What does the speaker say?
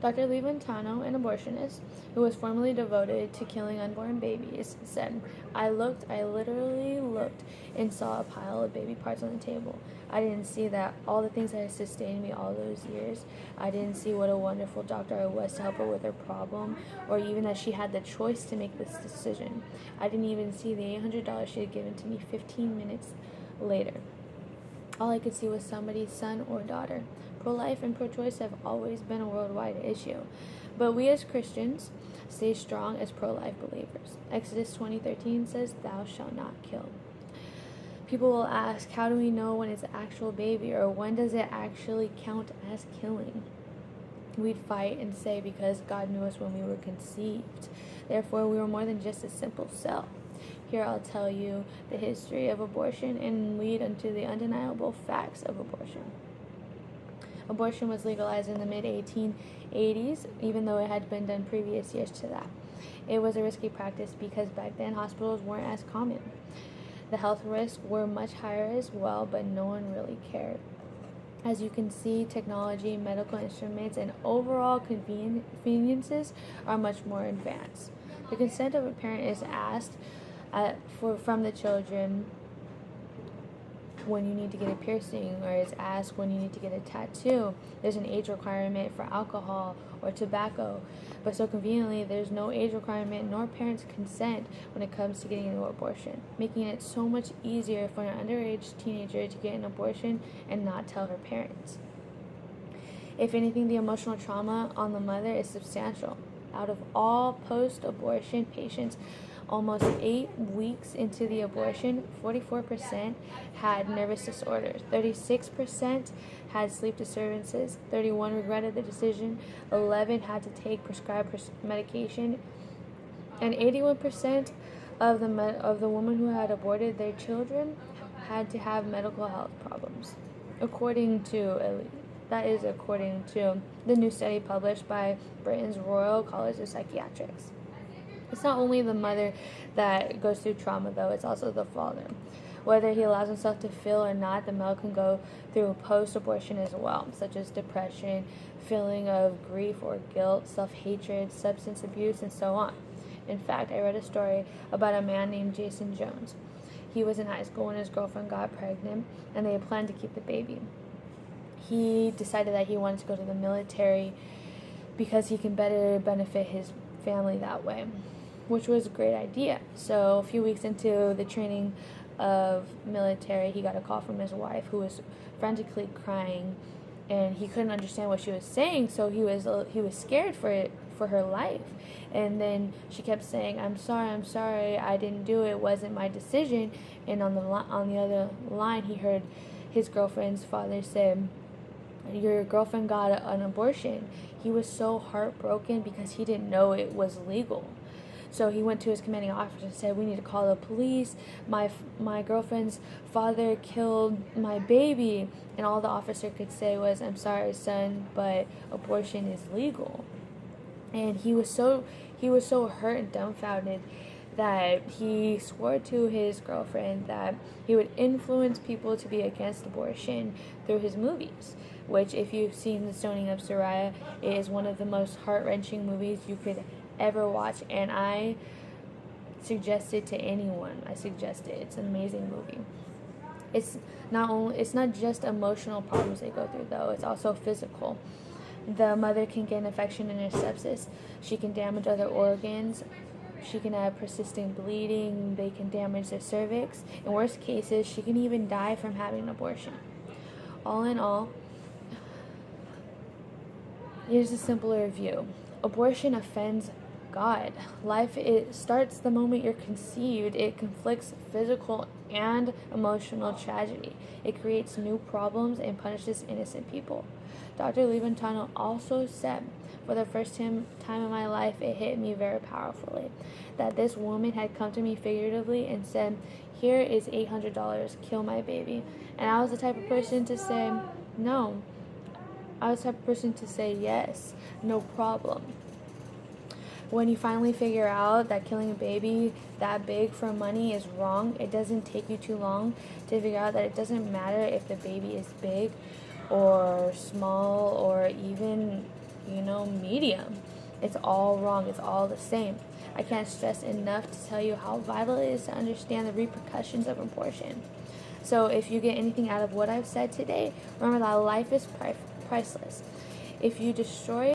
Dr. Levantano, an abortionist who was formerly devoted to killing unborn babies, said, I literally looked and saw a pile of baby parts on the table. I didn't see that all the things that had sustained me all those years. I didn't see what a wonderful doctor I was to help her with her problem, or even that she had the choice to make this decision. I didn't even see the $800 she had given to me 15 minutes later. All I could see was somebody's son or daughter. Pro-life and pro-choice have always been a worldwide issue, but we as Christians stay strong as pro-life believers. Exodus 20:13 says, "Thou shalt not kill." People will ask, how do we know when it's an actual baby, or when does it actually count as killing? We'd fight and say, because God knew us when we were conceived. Therefore, we were more than just a simple cell. Here I'll tell you the history of abortion and lead unto the undeniable facts of abortion. Abortion was legalized in the mid-1880s, even though it had been done previous years to that. It was a risky practice because back then hospitals weren't as common. The health risks were much higher as well, but no one really cared. As you can see, technology, medical instruments, and overall conveniences are much more advanced. The consent of a parent is asked from the children when you need to get a piercing, or is asked when you need to get a tattoo. There's an age requirement for alcohol or tobacco, but so conveniently there's no age requirement nor parents' consent when it comes to getting an abortion, making it so much easier for an underage teenager to get an abortion and not tell her parents. If anything, the emotional trauma on the mother is substantial. Out of all post-abortion patients, almost 8 weeks into the abortion, 44% had nervous disorders, 36% had sleep disturbances, 31% regretted the decision, 11% had to take prescribed medication, and 81% of the women who had aborted their children had to have medical health problems. According to the new study published by Britain's Royal College of Psychiatrics. It's not only the mother that goes through trauma, though, it's also the father. Whether he allows himself to feel or not, the male can go through post-abortion as well, such as depression, feeling of grief or guilt, self-hatred, substance abuse, and so on. In fact, I read a story about a man named Jason Jones. He was in high school when his girlfriend got pregnant, and they had planned to keep the baby. He decided that he wanted to go to the military because he can better benefit his family that way, which was a great idea. So a few weeks into the training of military, he got a call from his wife, who was frantically crying, and he couldn't understand what she was saying, so he was scared for her life. And then she kept saying, I'm sorry, I didn't do it, wasn't my decision. And on the other line, he heard his girlfriend's father say, your girlfriend got an abortion. He was so heartbroken because he didn't know it was legal. So he went to his commanding officer and said, we need to call the police. My girlfriend's father killed my baby. And all the officer could say was, I'm sorry, son, but abortion is legal. And he was so hurt and dumbfounded that he swore to his girlfriend that he would influence people to be against abortion through his movies, which, if you've seen The Stoning of Sariah, is one of the most heart-wrenching movies you could ever watch, and I suggest it to anyone. It's an amazing movie. It's not just emotional problems they go through, though. It's also physical. The mother can get an infection in her sepsis. She can damage other organs. She can have persistent bleeding. They can damage their cervix. In worst cases, she can even die from having an abortion. All in all, here's a simpler view. Abortion offends God. Life, it starts the moment you're conceived. It conflicts physical and emotional tragedy. It creates new problems and punishes innocent people. Dr. Levantano also said, for the first time in my life, it hit me very powerfully that this woman had come to me figuratively and said, here is $800, kill my baby. And I was the type of person to say, no. I was the type of person to say, yes, no problem. When you finally figure out that killing a baby that big for money is wrong, it doesn't take you too long to figure out that it doesn't matter if the baby is big or small or even, medium. It's all wrong. It's all the same. I can't stress enough to tell you how vital it is to understand the repercussions of abortion. So if you get anything out of what I've said today, remember that life is priceless. If you destroy